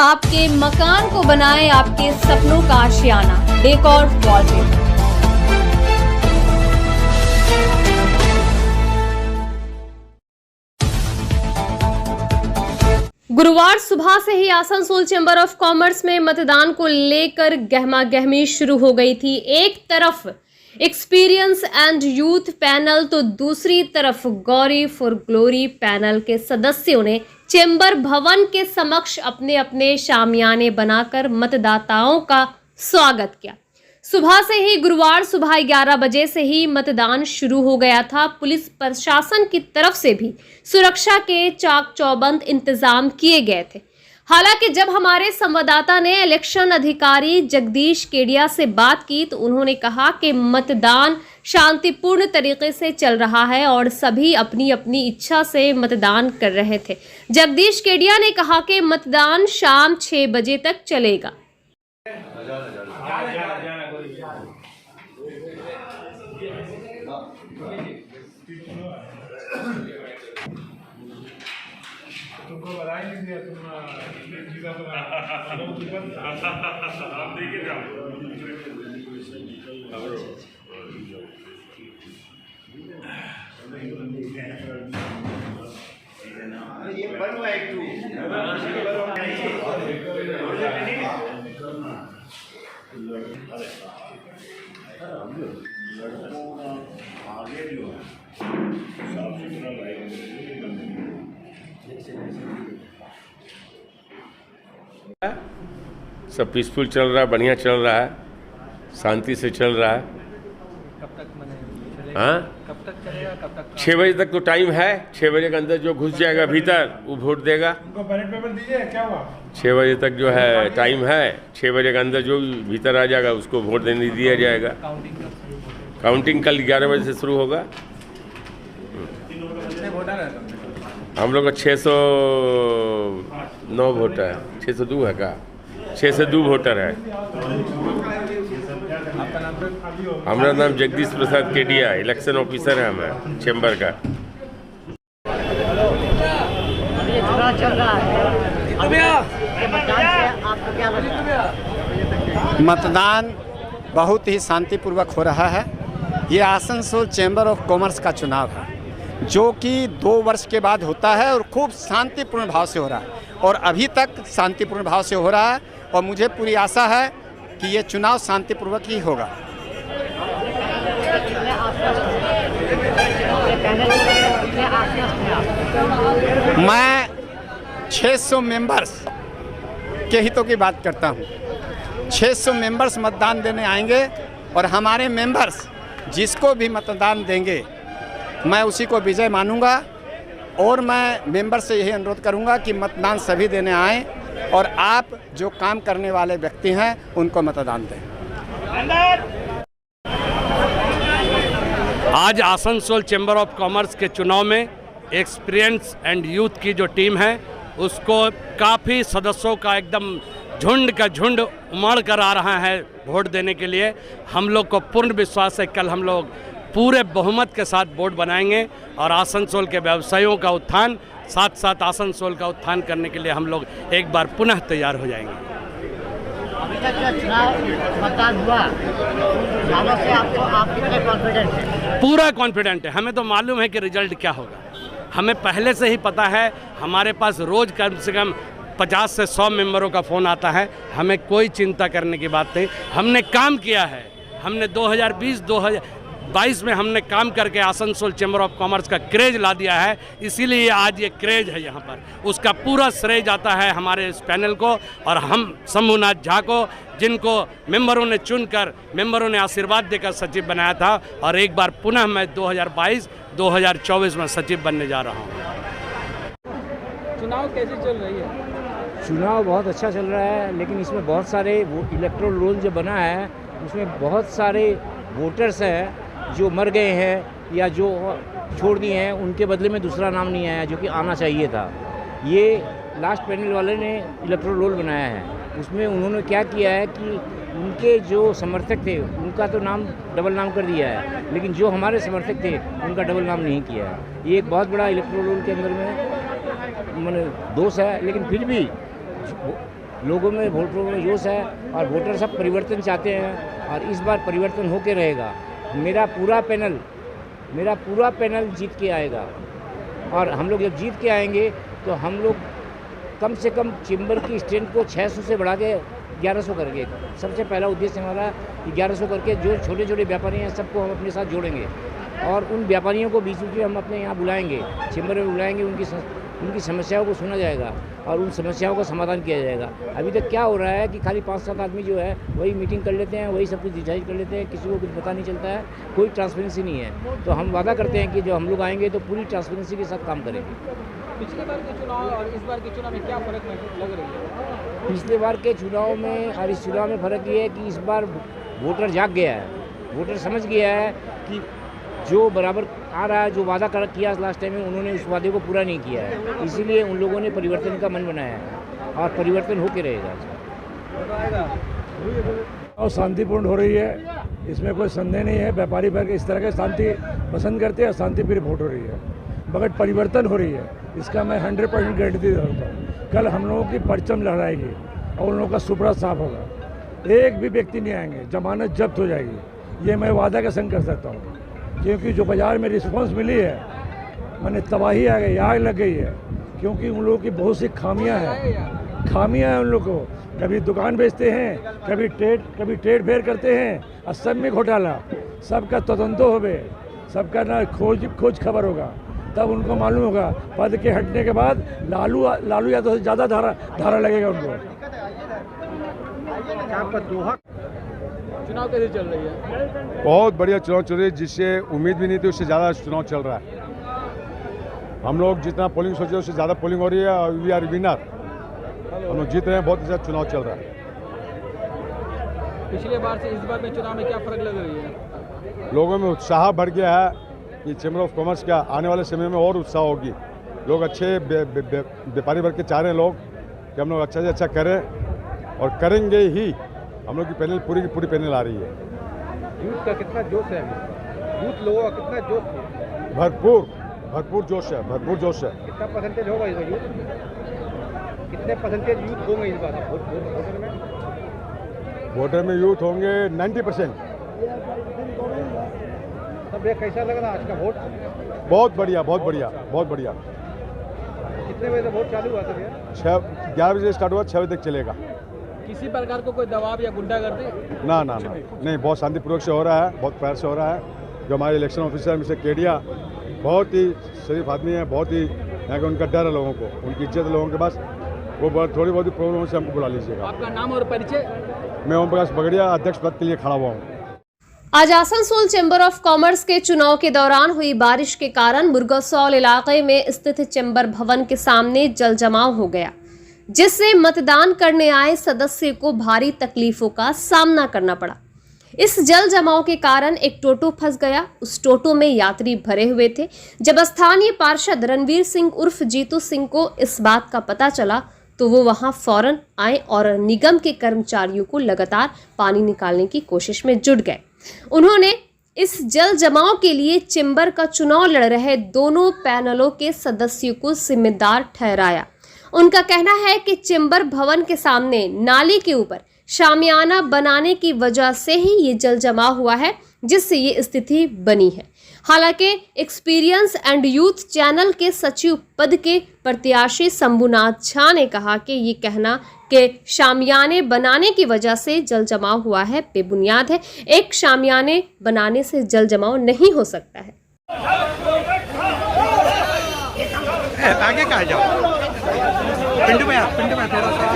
आपके मकान को बनाए आपके सपनों का आशियाना। Decor wallpaper. गुरुवार सुबह से ही आसनसोल चैम्बर ऑफ कॉमर्स में मतदान को लेकर गहमागहमी शुरू हो गई थी। एक तरफ एक्सपीरियंस एंड यूथ पैनल तो दूसरी तरफ गौरी फॉर ग्लोरी पैनल के सदस्यों ने चैम्बर भवन के समक्ष अपने अपने शामियाने बनाकर मतदाताओं का स्वागत किया। सुबह से ही गुरुवार सुबह 11 बजे से ही मतदान शुरू हो गया था। पुलिस प्रशासन की तरफ से भी सुरक्षा के चाक चौबंद इंतजाम किए गए थे। हालांकि जब हमारे संवाददाता ने इलेक्शन अधिकारी जगदीश केडिया से बात की तो उन्होंने कहा कि मतदान शांतिपूर्ण तरीके से चल रहा है और सभी अपनी अपनी इच्छा से मतदान कर रहे थे। जगदीश केडिया ने कहा कि मतदान शाम 6 बजे तक चलेगा। तुमको बधाई नहीं दिया, तुम जीता तो आप देखिए ये बनवा एक तू आगे जो है साफ सुथरा सब पीसफुल चल रहा है, बढ़िया चल रहा है, शांति से चल रहा है। कब तक चलेगा? हाँ, कब तक चलेगा? कब तक? 6 बजे तक तो टाइम है। 6 बजे के अंदर जो घुस जाएगा भीतर वो वोट देगा। उनको बैलेट पेपर दीजिए, क्या हुआ? 6 बजे तक जो है टाइम है। 6 बजे के अंदर जो भीतर आ जाएगा उसको वोट देने दिया जाएगा। काउंटिंग कल 11 बजे से शुरू होगा। हम लोग का 609 वोटर है। 602 है का? 602 वोटर है। हमारा नाम जगदीश प्रसाद केडिया, इलेक्शन ऑफिसर है हमें चैम्बर का। मतदान बहुत ही शांतिपूर्वक हो रहा है। ये आसनसोल चैम्बर ऑफ कॉमर्स का चुनाव है जो कि 2 वर्ष के बाद होता है और खूब शांतिपूर्ण भाव से हो रहा है और अभी तक शांतिपूर्ण भाव से हो रहा है और मुझे पूरी आशा है कि ये चुनाव शांतिपूर्वक ही होगा। मैं 600 मेंबर्स के हितों की बात करता हूँ। 600 मेंबर्स मतदान देने आएंगे और हमारे मेंबर्स जिसको भी मतदान देंगे मैं उसी को विजय मानूंगा और मैं मेंबर से यही अनुरोध करूंगा कि मतदान सभी देने आएँ और आप जो काम करने वाले व्यक्ति हैं उनको मतदान दें। आज आसनसोल चैम्बर ऑफ कॉमर्स के चुनाव में एक्सपीरियंस एंड यूथ की जो टीम है उसको काफ़ी सदस्यों का एकदम झुंड का झुंड उमड़ कर आ रहा है वोट देने के लिए। हम लोग को पूर्ण विश्वास है कल हम लोग पूरे बहुमत के साथ वोट बनाएंगे और आसनसोल के व्यवसायियों का उत्थान साथ साथ आसनसोल का उत्थान करने के लिए हम लोग एक बार पुनः तैयार हो जाएंगे। अभी तक जो चुनाव मतदान हुआ से आप कितने कॉन्फिडेंट हैं? पूरा कॉन्फिडेंट है। हमें तो मालूम है कि रिजल्ट क्या होगा। हमें पहले से ही पता है। हमारे पास रोज़ कम से कम 50 से 100 मेंबरों का फ़ोन आता है। हमें कोई चिंता करने की बात नहीं। हमने काम किया है। हमने 2022 में हमने काम करके आसनसोल चैम्बर ऑफ कॉमर्स का क्रेज ला दिया है। इसीलिए आज ये क्रेज है यहाँ पर। उसका पूरा श्रेय जाता है हमारे इस पैनल को और हम शंभुनाथ झा को, जिनको मेंबरों ने चुनकर मेंबरों ने आशीर्वाद देकर सचिव बनाया था और एक बार पुनः मैं 2022-2024 में सचिव बनने जा रहा हूँ। चुनाव कैसे चल रही है? चुनाव बहुत अच्छा चल रहा है, लेकिन इसमें बहुत सारे वो इलेक्टोरल रोल जो बना है उसमें बहुत सारे वोटर्स हैं जो मर गए हैं या जो छोड़ दिए हैं, उनके बदले में दूसरा नाम नहीं आया जो कि आना चाहिए था। ये लास्ट पैनल वाले ने इलेक्टोरल रोल बनाया है। उसमें उन्होंने क्या किया है कि उनके जो समर्थक थे उनका तो नाम डबल नाम कर दिया है, लेकिन जो हमारे समर्थक थे उनका डबल नाम नहीं किया है। ये एक बहुत बड़ा इलेक्टोरल रोल के अंदर में मैंने दोष है, लेकिन फिर भी लोगों में वोटरों में जोश है और वोटर सब परिवर्तन चाहते हैं और इस बार परिवर्तन होके रहेगा। मेरा पूरा पैनल जीत के आएगा और हम लोग जब जीत के आएंगे तो हम लोग कम से कम चेंबर की स्ट्रेंथ को 600 से बढ़ा के 1100 करेंगे। सबसे पहला उद्देश्य हमारा 1100 करके जो छोटे छोटे व्यापारी हैं सबको हम अपने साथ जोड़ेंगे और उन व्यापारियों को बीच में हम अपने यहाँ बुलाएंगे, चेंबर में बुलाएंगे, उनकी समस्याओं को सुना जाएगा और उन समस्याओं का समाधान किया जाएगा। अभी तक क्या हो रहा है कि खाली 5-7 आदमी जो है वही मीटिंग कर लेते हैं, वही सब कुछ डिसाइड कर लेते हैं, किसी को कुछ पता नहीं चलता है, कोई ट्रांसपेरेंसी नहीं है। तो हम वादा करते हैं कि जो हम लोग आएंगे तो पूरी ट्रांसपेरेंसी के साथ काम करेंगे। पिछले बार के चुनाव और इस बार के चुनाव में क्या फ़र्क लग रही है? पिछले बार के चुनाव में और इस चुनाव में फ़र्क ये है कि इस बार वोटर जाग गया है, वोटर समझ गया है कि जो बराबर आ रहा है, जो वादा किया लास्ट टाइम में, उन्होंने उस वादे को पूरा नहीं किया है। इसीलिए उन लोगों ने परिवर्तन का मन बनाया है और परिवर्तन होके रहेगा। और शांतिपूर्ण हो रही है, इसमें कोई संदेह नहीं है। व्यापारी वर्ग इस तरह के शांति पसंद करते हैं और शांतिप्रिय वोट हो रही है, मगर परिवर्तन हो रही है, इसका मैं 100% गारंटी देता हूँ। कल हम लोगों की परचम लहराएगी और उन लोगों का सुपड़ा साफ होगा। एक भी व्यक्ति नहीं आएंगे, जमानत जब्त हो जाएगी, ये मैं वादा के संग कर सकता हूँ। क्योंकि जो बाज़ार में रिस्पांस मिली है, मैंने तबाही आ गई, आग लग गई है, क्योंकि उन लोगों की बहुत सी खामियां हैं उन लोगों को। कभी दुकान बेचते हैं, कभी ट्रेड फेयर करते हैं और सब में घोटाला, सबका तदंतो होवे, सबका ना खोज खबर होगा, तब उनको मालूम होगा पद के हटने के बाद लालू यादव से ज़्यादा धारा लगेगा उनको। चुनाव कैसे चल रही है? बहुत बढ़िया चुनाव चल रही है, जिससे उम्मीद भी नहीं थी उससे ज़्यादा चुनाव चल रहा है। हम लोग जितना पोलिंग सोचे उससे ज़्यादा पोलिंग हो रही है और वी आर विनर, हम लोग जीत रहे हैं। बहुत अच्छा चुनाव चल रहा है। पिछले बार से इस बार में चुनाव में क्या फ़र्क लग रही है? लोगों में उत्साह बढ़ गया है कि चैम्बर ऑफ कॉमर्स का आने वाले समय में और उत्साह होगी। लोग अच्छे व्यापारी वर्ग के चाह रहे हैं लोग कि हम लोग अच्छा से अच्छा करें और करेंगे ही। हम लोग की पैनल पूरी की पूरी पैनल आ रही है। यूथ का कितना जोश है? यूथ लोगों का कितना जोश है? भरपूर जोश है, भरपूर जोश है। कितना परसेंटेज होगा इस बार यूथ? कितने परसेंटेज यूथ होंगे इस बार वोटर में? वोटर में यूथ होंगे 90%। तब ये कैसा लग रहा आज का वोट? बहुत बढ़िया, बहुत बढ़िया, बहुत बढ़िया। कितने बजे से वोट चालू हुआ सर? 11 बजे स्टार्ट हुआ, 6 बजे तक चलेगा। किसी प्रकार को कोई दबाव या गुंडागर्दी? ना नहीं, बहुत शांतिपूर्वक से हो रहा है, बहुत प्यार से हो रहा है। जो हमारे इलेक्शन ऑफिसर मिस्टर केडिया बहुत ही शरीफ आदमी है, बहुत ही यहाँ का उनका डर है लोगों को, उनकी इज्जत है लोगों के पास। वो थोड़ी बहुत ही प्रॉब्लम से हमको बुला लीजिएगा। आपका नाम और परिचय? मैं ओम प्रकाश बगड़िया, अध्यक्ष पद के लिए खड़ा हुआ हूँ। आज आसनसोल चैम्बर ऑफ कॉमर्स के चुनाव के दौरान हुई बारिश के कारण मुर्गसौल इलाके में स्थित चैम्बर भवन के सामने जल जमाव हो गया, जिससे मतदान करने आए सदस्य को भारी तकलीफों का सामना करना पड़ा। इस जल जमाव के कारण एक टोटो फंस गया। उस टोटो में यात्री भरे हुए थे। जब स्थानीय पार्षद रणवीर सिंह उर्फ जीतू सिंह को इस बात का पता चला तो वो वहां फौरन आए और निगम के कर्मचारियों को लगातार पानी निकालने की कोशिश में जुट गए। उन्होंने इस जल जमाव के लिए चैम्बर का चुनाव लड़ रहे दोनों पैनलों के सदस्यों को जिम्मेदार ठहराया। उनका कहना है कि चैम्बर भवन के सामने नाली के ऊपर शामियाना बनाने की वजह से ही ये जल जमाव हुआ है, जिससे ये स्थिति बनी है। हालांकि एक्सपीरियंस एंड यूथ चैनल के सचिव पद के प्रत्याशी शंभुनाथ झा ने कहा कि ये कहना कि शामियाने बनाने की वजह से जल जमाव हुआ है बेबुनियाद है। एक शामियाने बनाने से जल जमाव नहीं हो सकता है। आगे कहा जाओ, पिंडू में थोड़ा सा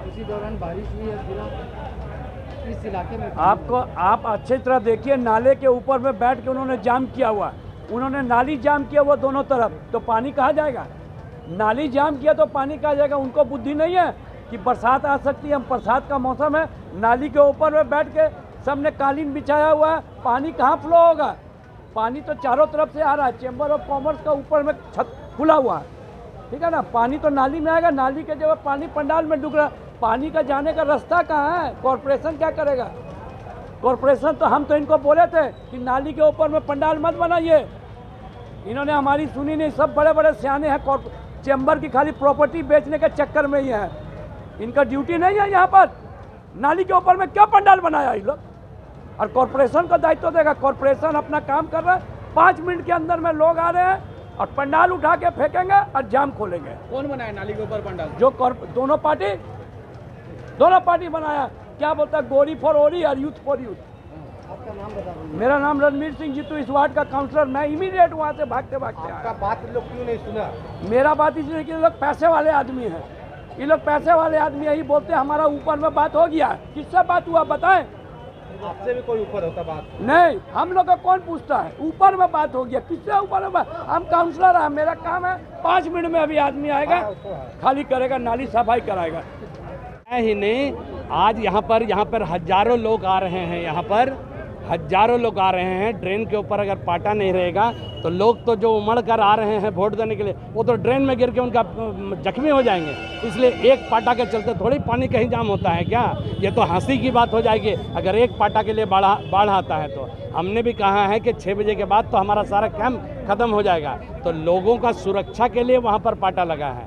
इसी दौरान बारिश हुई है पूरा इस इलाके में। आप अच्छी तरह देखिए, नाले के ऊपर में बैठ के उन्होंने जाम किया हुआ, उन्होंने नाली जाम किया हुआ दोनों तरफ, तो पानी कहाँ जाएगा? नाली जाम किया तो पानी कहाँ जाएगा? उनको बुद्धि नहीं है कि बरसात आ सकती है, हम बरसात का मौसम है, नाली के ऊपर में बैठ के सबने कालीन बिछाया हुआ है, पानी कहाँ फ्लो होगा? पानी तो चारों तरफ से आ रहा है, चेंबर ऑफ कॉमर्स का ऊपर में छत खुला हुआ है, ठीक है ना, पानी तो नाली में आएगा, नाली के जगह पानी पंडाल में डूब रहा है, पानी का जाने का रास्ता कहाँ है? कॉरपोरेशन क्या करेगा? कॉरपोरेशन तो हम तो इनको बोले थे कि नाली के ऊपर में पंडाल मत बनाइए, इन्होंने हमारी सुनी नहीं। सब बड़े बड़े सियाने हैं, चेंबर की खाली प्रॉपर्टी बेचने के चक्कर में ही है, इनका ड्यूटी नहीं है यहाँ पर। नाली के ऊपर में क्यों पंडाल बनाया ये लोग? और कॉरपोरेशन का दायित्व देगा, कॉरपोरेशन अपना काम कर रहा है, 5 मिनट के अंदर में लोग आ रहे हैं और पंडाल उठा के फेंकेंगे और जाम खोलेंगे। कौन बनाया नाली के ऊपर पंडाल? जो दोनों पार्टी बनाया, क्या बोलता है, गोरी फॉर ओरी और यूथ फॉर यूथ। आपका नाम बता दीजिए। मेरा नाम रणवीर सिंह जीतू, इस वार्ड का काउंसलर, मैं इमीडिएट वहाँ से भागते आपका आया। बात लोग क्यों नहीं सुना? मेरा बात इसलिए कि ये लोग पैसे वाले आदमी हैं, ये लोग पैसे वाले आदमी यही बोलते हैं हमारा ऊपर में बात हो गया। किससे बात हुआ बताएं? आपसे भी कोई ऊपर होता बात? नहीं, हम लोग का कौन पूछता है? ऊपर में बात हो गया, किससे ऊपर में बात? हम काउंसलर हैं, मेरा काम है 5 मिनट में अभी आदमी आएगा, खाली करेगा, नाली सफाई कराएगा। ही नहीं, आज यहाँ पर हजारों लोग आ रहे हैं, यहाँ पर हजारों लोग आ रहे हैं। ड्रेन के ऊपर अगर पाटा नहीं रहेगा तो लोग तो जो उमड़ कर आ रहे हैं वोट देने के लिए, वो तो ड्रेन में गिर के उनका जख्मी हो जाएंगे। इसलिए एक पाटा के चलते थोड़ी पानी कहीं जाम होता है क्या? ये तो हंसी की बात हो जाएगी अगर एक पाटा के लिए बाढ़ आता है तो। हमने भी कहा है कि 6 बजे के बाद तो हमारा सारा काम खत्म हो जाएगा, तो लोगों का सुरक्षा के लिए वहाँ पर पाटा लगा है,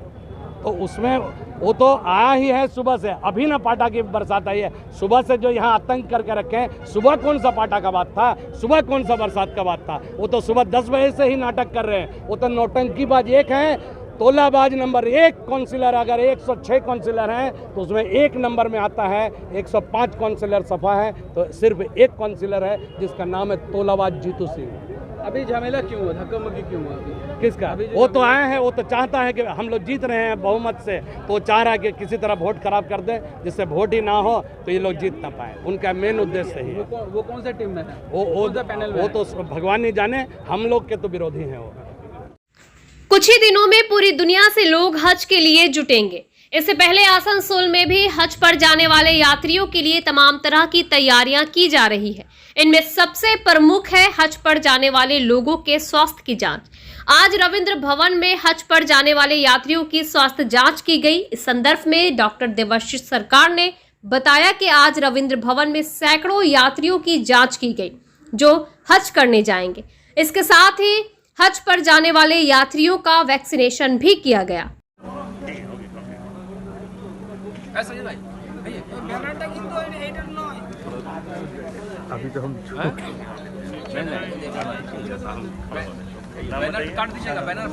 तो उसमें वो तो आया ही है सुबह से, अभी ना पाटा की बरसात आई है। सुबह से जो यहाँ आतंक करके रखे हैं, सुबह कौन सा पाटा का बात था, सुबह कौन सा बरसात का बात था? वो तो सुबह 10 बजे से ही नाटक कर रहे हैं। वो तो नौटंकीबाज एक हैं, तोलाबाज नंबर 1 काउंसिलर। अगर 106 काउंसिलर हैं तो उसमें 1 नंबर में आता है, 105 काउंसिलर सफा है, तो सिर्फ 1 काउंसिलर है जिसका नाम है तोलाबाज जीतू सिंह। अभी झमेला क्यों हुआ, धक्का मुक्की क्यों हुआ? किसका? वो तो आए हैं, वो तो चाहता है कि हम लोग जीत रहे हैं बहुमत से, तो चाह रहा है कि किसी तरह वोट खराब कर दे, जिससे वोट ही ना हो तो ये लोग जीत ना पाए। उनका मेन उद्देश्य ही है। वो कौन सा टीम में है? वो तो भगवान ही जाने, हम लोग के तो विरोधी हैं वो। कुछ ही दिनों में पूरी दुनिया से लोग हज के लिए जुटेंगे। इससे पहले आसनसोल में भी हज पर जाने वाले यात्रियों के लिए तमाम तरह की तैयारियां की जा रही है। इनमें सबसे प्रमुख है हज पर जाने वाले लोगों के स्वास्थ्य की जांच। आज रविंद्र भवन में हज पर जाने वाले यात्रियों की स्वास्थ्य जांच की गई। इस संदर्भ में डॉक्टर देवाशीष सरकार ने बताया कि आज रविंद्र भवन में सैकड़ों यात्रियों की जांच की गई जो हज करने जाएंगे। इसके साथ ही हज पर जाने वाले यात्रियों का वैक्सीनेशन भी किया गया। अभी तो हम बैनर काट दीजिएगा, बैनर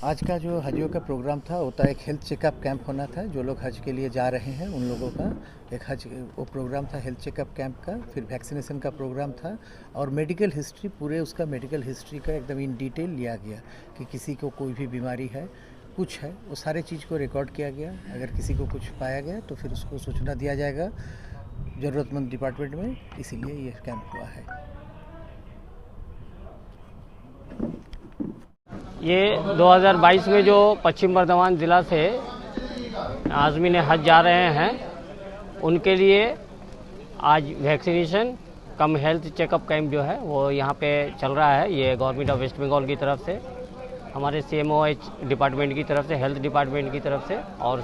आज का जो हजियों का प्रोग्राम था होता एक हेल्थ चेकअप कैंप होना था। जो लोग हज के लिए जा रहे हैं उन लोगों का एक हज वो प्रोग्राम था हेल्थ चेकअप कैंप का। फिर वैक्सीनेशन का प्रोग्राम था और मेडिकल हिस्ट्री पूरे उसका मेडिकल हिस्ट्री का एकदम इन डिटेल लिया गया कि किसी को कोई भी बीमारी है कुछ है वो सारे चीज़ को रिकॉर्ड किया गया। अगर किसी को कुछ पाया गया तो फिर उसको सूचना दिया जाएगा ज़रूरतमंद डिपार्टमेंट में, इसीलिए ये कैंप हुआ है। ये 2022 में जो पश्चिम बर्धमान ज़िला से आज़मीन हज जा रहे हैं उनके लिए आज वैक्सीनेशन कम हेल्थ चेकअप कैंप जो है वो यहाँ पे चल रहा है। ये गवर्नमेंट ऑफ वेस्ट बंगाल की तरफ से, हमारे CMOH डिपार्टमेंट की तरफ से, हेल्थ डिपार्टमेंट की तरफ से, और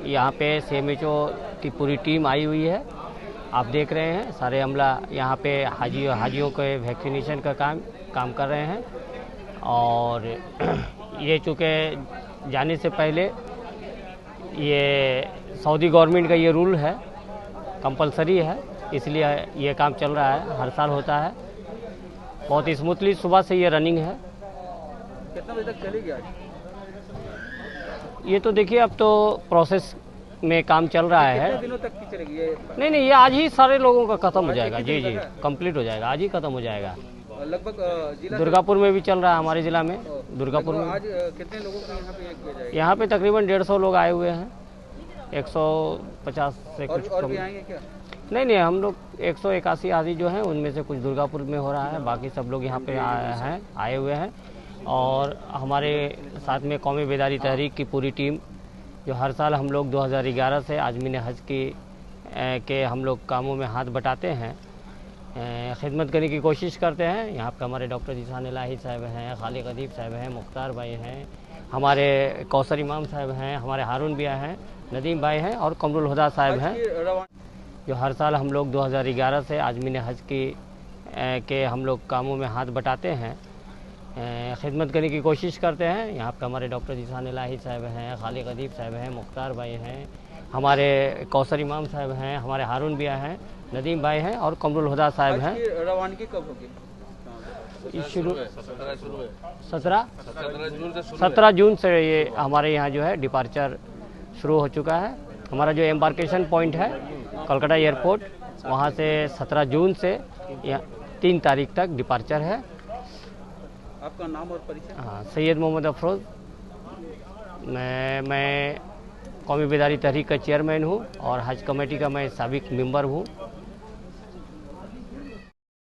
यहाँ पे CMHO की पूरी टीम आई हुई है। आप देख रहे हैं सारे अमला यहाँ पे हाजियों के वैक्सीनेशन का काम कर रहे हैं। और ये चूँकि जाने से पहले ये सऊदी गवर्नमेंट का ये रूल है, कंपलसरी है, इसलिए ये काम चल रहा है, हर साल होता है। बहुत स्मूथली सुबह से ये रनिंग है। कितना बजे तक चलेगी आज? ये तो देखिए अब तो प्रोसेस में काम चल रहा है। कितने दिनों तक की चलेगी ये? नहीं, ये आज ही सारे लोगों का खत्म हो जाएगा। जी, कंप्लीट हो जाएगा, आज ही खत्म हो जाएगा। लगभग जिला दुर्गापुर में भी चल रहा है, हमारे ज़िला में दुर्गापुर में। आज कितने लोगों को यहाँ पे किया जाएगा? यहाँ पे तकरीबन 150 लोग आए हुए हैं, 150 से कुछ और कम। भी आएंगे क्या? नहीं, हम लोग 181 आदि जो हैं उनमें से कुछ दुर्गापुर में हो रहा है, बाकी सब लोग यहाँ पे आए हुए हैं। और हमारे साथ में कौमी बेदारी तहरीक की पूरी टीम, जो हर साल हम लोग 2011 से आज़मीन हज के हम लोग कामों में हाथ बटाते हैं, खिदमत करने की कोशिश करते हैं। यहाँ पे हमारे डॉक्टर जीशान इलाही साहब हैं, खालिक अदीब साहब हैं, मुख्तार भाई हैं, हमारे कौसर इमाम साहब हैं, हमारे हारून बिया हैं, नदीम भाई हैं और कमरुल हुदा साहब हैं, जो हर साल हम लोग 2011 से आज़मीन हज के हम लोग कामों में हाथ बटाते हैं, खिदमत करने की कोशिश करते हैं। यहाँ पे हमारे डॉक्टर जीशान इलाही साहब हैं, खालिक अदीब साहब हैं, मुख्तार भाई हैं, हमारे कौसर इमाम साहब हैं, हमारे हारून बिया हैं, नदीम भाई हैं और कमरुल हुदा साहब हैं। रवानगी कब होगी? शुरू 17 जून से ये हमारे यहाँ जो है डिपार्चर शुरू हो चुका है। हमारा जो एम्बार्केशन पॉइंट है कोलकाता एयरपोर्ट, वहाँ से 17 जून से 3 तारीख तक डिपार्चर है। आपका नाम और परिचय? हाँ, सैयद मोहम्मद अफरोज़, मैं कौमी बेदारी तहरीक का चेयरमैन हूँ और हज कमेटी का मैं साबिक मेंबर हूँ।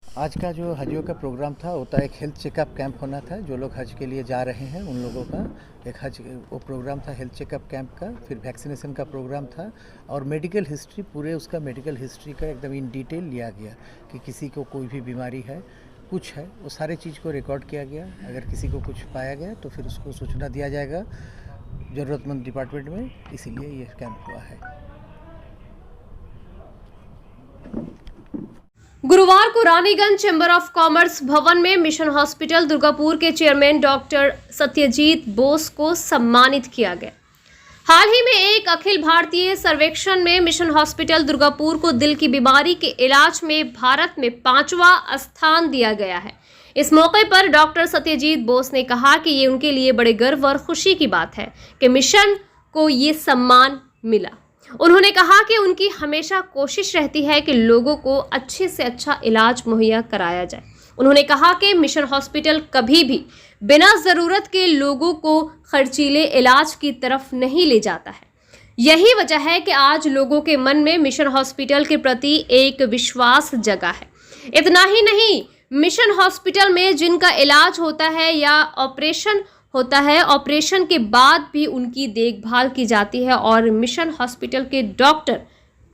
आज का जो हजियों का प्रोग्राम था होता एक हेल्थ चेकअप कैंप होना था। जो लोग हज के लिए जा रहे हैं उन लोगों का एक हज वो प्रोग्राम था हेल्थ चेकअप कैंप का। फिर वैक्सीनेशन का प्रोग्राम था और मेडिकल हिस्ट्री पूरे उसका मेडिकल हिस्ट्री का एकदम इन डिटेल लिया गया कि किसी को कोई भी बीमारी है कुछ है वो सारे चीज़ को रिकॉर्ड किया गया। अगर किसी को कुछ पाया गया तो फिर उसको सूचना दिया जाएगा ज़रूरतमंद डिपार्टमेंट में, इसीलिए ये कैंप हुआ है। गुरुवार को रानीगंज चैम्बर ऑफ कॉमर्स भवन में मिशन हॉस्पिटल दुर्गापुर के चेयरमैन डॉक्टर सत्यजीत बोस को सम्मानित किया गया। हाल ही में एक अखिल भारतीय सर्वेक्षण में मिशन हॉस्पिटल दुर्गापुर को दिल की बीमारी के इलाज में भारत में 5वां स्थान दिया गया है। इस मौके पर डॉक्टर सत्यजीत बोस ने कहा कि ये उनके लिए बड़े गर्व और खुशी की बात है कि मिशन को ये सम्मान मिला। उन्होंने कहा कि उनकी हमेशा कोशिश रहती है कि लोगों को अच्छे से अच्छा इलाज मुहैया कराया जाए। उन्होंने कहा कि मिशन हॉस्पिटल कभी भी बिना ज़रूरत के लोगों को खर्चीले इलाज की तरफ नहीं ले जाता है। यही वजह है कि आज लोगों के मन में मिशन हॉस्पिटल के प्रति एक विश्वास जगा है। इतना ही नहीं, मिशन हॉस्पिटल में जिनका इलाज होता है या ऑपरेशन होता है, ऑपरेशन के बाद भी उनकी देखभाल की जाती है और मिशन हॉस्पिटल के डॉक्टर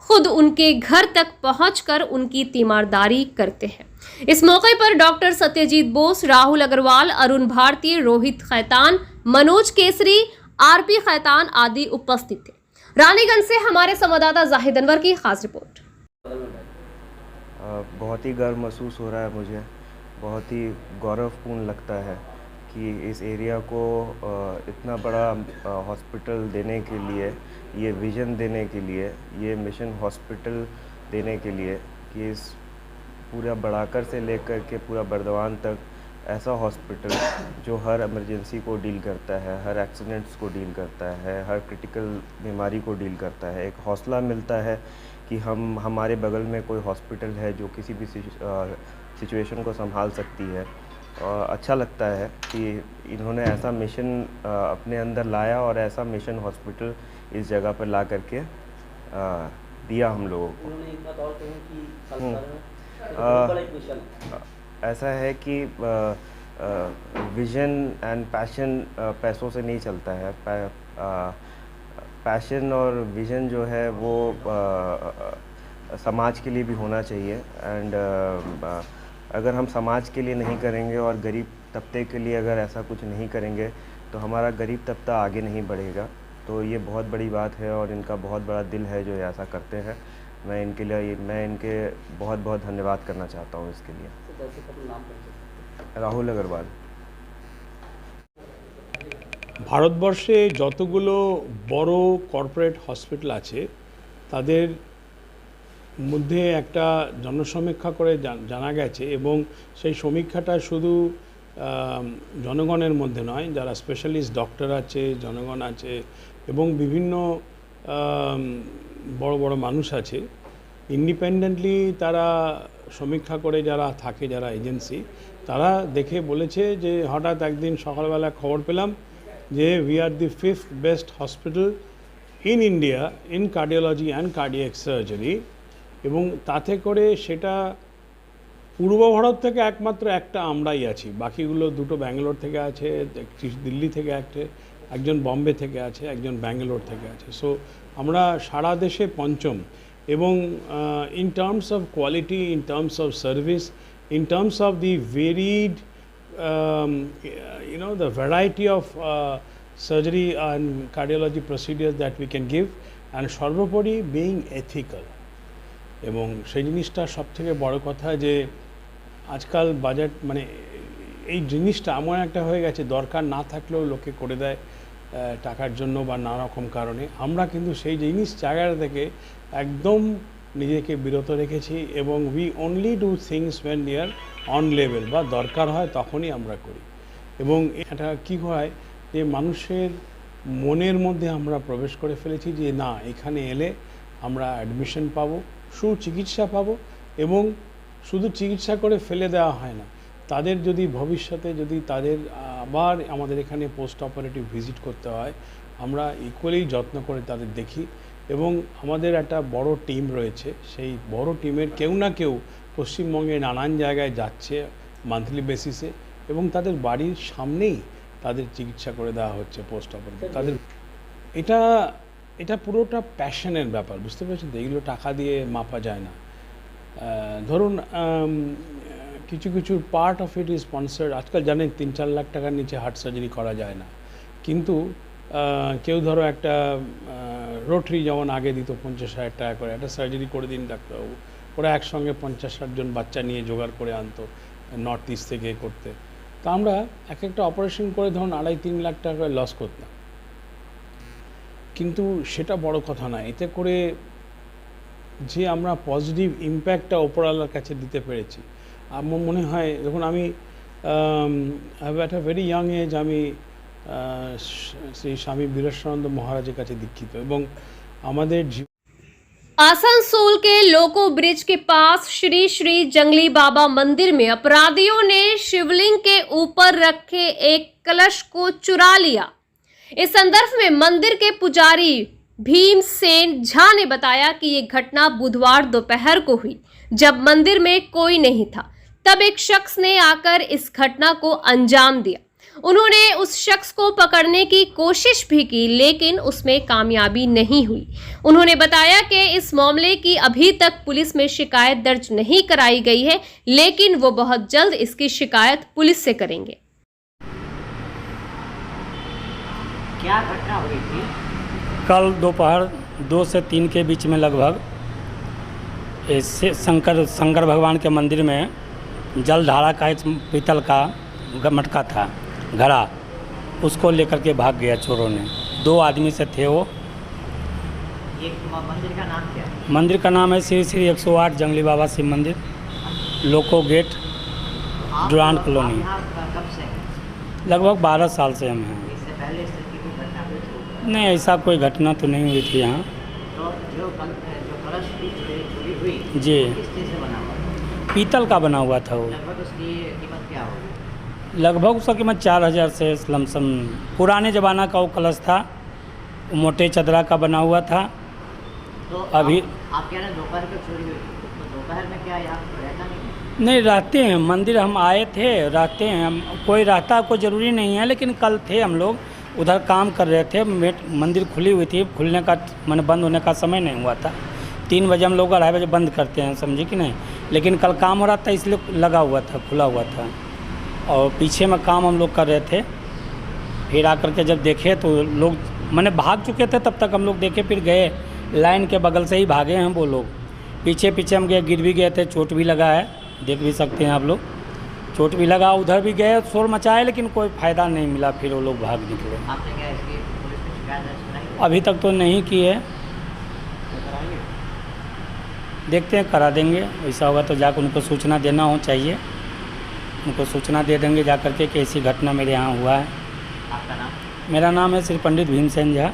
खुद उनके घर तक पहुंचकर उनकी तीमारदारी करते हैं। इस मौके पर डॉक्टर सत्यजीत बोस, राहुल अग्रवाल, अरुण भारती, रोहित खैतान, मनोज केसरी, आरपी खैतान आदि उपस्थित थे। रानीगंज से हमारे संवाददाता जाहिद अनवर की खास रिपोर्ट। बहुत ही गर्व महसूस हो रहा है मुझे, बहुत ही गौरवपूर्ण लगता है कि इस एरिया को इतना बड़ा हॉस्पिटल देने के लिए, ये विज़न देने के लिए, ये मिशन हॉस्पिटल देने के लिए कि इस पूरा बढ़ाकर से लेकर के पूरा बर्दवान तक ऐसा हॉस्पिटल जो हर इमरजेंसी को डील करता है, हर एक्सीडेंट्स को डील करता है, हर क्रिटिकल बीमारी को डील करता है। एक हौसला मिलता है कि हमारे बगल में कोई हॉस्पिटल है जो किसी भी सिचुएशन को संभाल सकती है। और अच्छा लगता है कि इन्होंने ऐसा मिशन अपने अंदर लाया और ऐसा मिशन हॉस्पिटल इस जगह पर ला करके दिया हम लोगों को। उन्होंने एक बात और कही कि ऐसा है कि विजन एंड पैशन पैसों से नहीं चलता है। पैशन और विजन जो है वो समाज के लिए भी होना चाहिए। एंड अगर हम समाज के लिए नहीं करेंगे और गरीब तबके के लिए अगर ऐसा कुछ नहीं करेंगे तो हमारा गरीब तबका आगे नहीं बढ़ेगा। तो ये बहुत बड़ी बात है और इनका बहुत बड़ा दिल है जो ऐसा करते हैं। मैं इनके बहुत बहुत धन्यवाद करना चाहता हूँ इसके लिए। রাহুল আগরওয়াল। ভারতবর্ষে যতগুলো বড় কর্পোরেট হসপিটাল আছে তাদের মধ্যে একটা জনসমীক্ষা করে জানা গেছে এবং সেই সমীক্ষাটা শুধু জনগণের মধ্যে নয়, যারা স্পেশালিস্ট ডক্টর আছে, জনগণ আছে এবং বিভিন্ন বড় বড় মানুষ আছে, ইন্ডিপেন্ডেন্টলি তারা সমীক্ষা করে যারা থাকে, যারা এজেন্সি, তারা দেখে বলেছে যে হঠাৎ একদিন সকালবেলা খবর পেলাম যে we are the 5th best hospital in India in cardiology and cardiac surgery. এবং তাতে করে সেটা পূর্ব ভারত থেকে একমাত্র একটা আমরাই আছি, বাকিগুলো দুটো ব্যাঙ্গালোর থেকে আছে, দিল্লি থেকে একজন বম্বে থেকে আছে, একজন ব্যাঙ্গালোর থেকে আছে। সো আমরা সারা দেশে পঞ্চম। এবং in terms of quality, in terms of service, in terms of the varied the variety of surgery and cardiology procedures that we can give, and সর্বোপরি being ethical। এবং সেই জিনিসটা সবথেকে বড় কথা যে আজকাল বাজেট মানে এই জিনিসটা এমন একটা হয়ে গেছে, দরকার না থাকলেও লোকে করে দেয় টাকার জন্য বা নানা রকম কারণে। আমরা কিন্তু সেই জিনিস জায়গাটা থেকে একদম নিজেকে বিরত রেখেছি এবং we only do things when near on level, বা দরকার হয় তখনই আমরা করি। এবং এটা কী হয় যে মানুষের মনের মধ্যে আমরা প্রবেশ করে ফেলেছি যে না, এখানে এলে আমরা অ্যাডমিশন পাবো, সুচিকিৎসা পাবো এবং শুধু চিকিৎসা করে ফেলে দেওয়া হয় না, তাদের যদি ভবিষ্যতে যদি তাদের আবার আমাদের এখানে পোস্ট অপারেটিভ ভিজিট করতে হয়, আমরা ইকুয়ালি যত্ন করে তাদের দেখি। এবং আমাদের একটা বড় টিম রয়েছে, সেই বড় টিমের কেউ না কেউ পশ্চিমবঙ্গে নানান জায়গায় যাচ্ছে মান্থলি বেসিসে এবং তাদের বাড়ির সামনেই তাদের চিকিৎসা করে দেওয়া হচ্ছে পোস্ট অপারেটিভ। তাদের এটা পুরোটা প্যাশনের ব্যাপার, বুঝতে পেরেছেন তো? এগুলো টাকা দিয়ে মাপা যায় না। ধরুন কিছু part of it is sponsored. আজকাল জানেন 3-4 লাখ টাকার নিচে হার্ট সার্জারি করা যায় না, কিন্তু কেউ ধরো একটা রোটারি যেমন আগে দিত 50,000 টাকা করে, একটা সার্জারি করে দিন ডাক্তারবাবু, ওরা একসঙ্গে 50-60 জন বাচ্চা নিয়ে জোগাড় করে আনতো নর্থ ইস্ট থেকে করতে। তো আমরা একটা অপারেশন করে ধরুন 2.5-3 লাখ টাকা করে লস করতাম, কিন্তু সেটা বড় কথা না। এতে করে যে আমরা পজিটিভ ইম্প্যাক্টটা ওপরওয়ালার কাছে দিতে পেরেছি, আমার মনে হয়। দেখুন আমি at a very young age আমি শ্রী স্বামী বিরসানন্দ মহারাজের কাছে দীক্ষিত এবং আমাদের आसनसोल के लोको ब्रिज के पास श्री श्री जंगली बाबा मंदिर में अपराधियों ने शिवलिंग के ऊपर रखे एक कलश को चुरा लिया। इस संदर्भ में मंदिर के पुजारी भीमसेन झा ने बताया कि ये घटना बुधवार दोपहर को हुई, जब मंदिर में कोई नहीं था। तब एक शख्स ने आकर इस घटना को अंजाम दिया। उन्होंने उस शख्स को पकड़ने की कोशिश भी की, लेकिन उसमें कामयाबी नहीं हुई। उन्होंने बताया कि इस मामले की अभी तक पुलिस में शिकायत दर्ज नहीं कराई गई है, लेकिन वो बहुत जल्द इसकी शिकायत पुलिस से करेंगे। क्या घटना हुई थी? कल दोपहर 2 से 3 के बीच में लगभग शंकर भगवान के मंदिर में जलधारा का एक पीतल का मटका था, घड़ा, उसको लेकर के भाग गया चोरों ने। 2 आदमी से थे वो। ये मंदिर का नाम क्या है? मंदिर का नाम है श्री श्री 108 जंगली बाबा शिव मंदिर, लोको गेट। आप डुरान कॉलोनी। यहाँ कब से हैं? लगभग 12 साल से हम हैं। इससे पहले इस तरह की कोई घटना हुई थी? नहीं, ऐसा कोई घटना तो नहीं हुई थी यहाँ। तो जो कलश की चोरी हुई जी, किस चीज़ से बना हुआ था? पीतल का बना हुआ था वो। लगभग उसकी कीमत क्या होगी? लगभग उसका कीमत 4000 से लमसम। पुराने ज़माना का वो कलश था, मोटे चदरा का बना हुआ था। तो अभी आप कह रहे हैं दोपहर को चोरी हुई, तो दोपहर में क्या यहाँ पर रहता नहीं? नहीं, रहते हैं मंदिर, हम आए थे, रहते हैं हम। कोई रहता कोई ज़रूरी नहीं है, लेकिन कल थे हम लोग उधर काम कर रहे थे। मंदिर खुली हुई थी, खुलने का माने बंद होने का समय नहीं हुआ था। 3 बजे हम लोग 2:30 बजे बंद करते हैं, समझे कि नहीं। लेकिन कल काम हो रहा था इसलिए लगा हुआ था, खुला हुआ था। और पीछे में काम हम लोग कर रहे थे। फिर आकर के जब देखे तो लोग माने भाग चुके थे, तब तक हम लोग देखे, फिर गए। लाइन के बगल से ही भागे हैं वो लोग। पीछे पीछे हम गए, गिर भी गए थे, चोट भी लगा है, देख भी सकते हैं आप लोग। चोट भी लगा, उधर भी गए, शोर मचाए, लेकिन कोई फ़ायदा नहीं मिला, फिर वो लोग भाग निकले। आपने क्या इसकी पुलिस में शिकायत दर्ज कराई? अभी तक तो नहीं की है, देखते हैं, करा देंगे। ऐसा होगा तो जाकर उनको सूचना देना हो चाहिए, उनको सूचना दे देंगे जा करके कि ऐसी घटना मेरे यहाँ हुआ है। आपका नाम? मेरा नाम है श्री पंडित भीमसेन झा।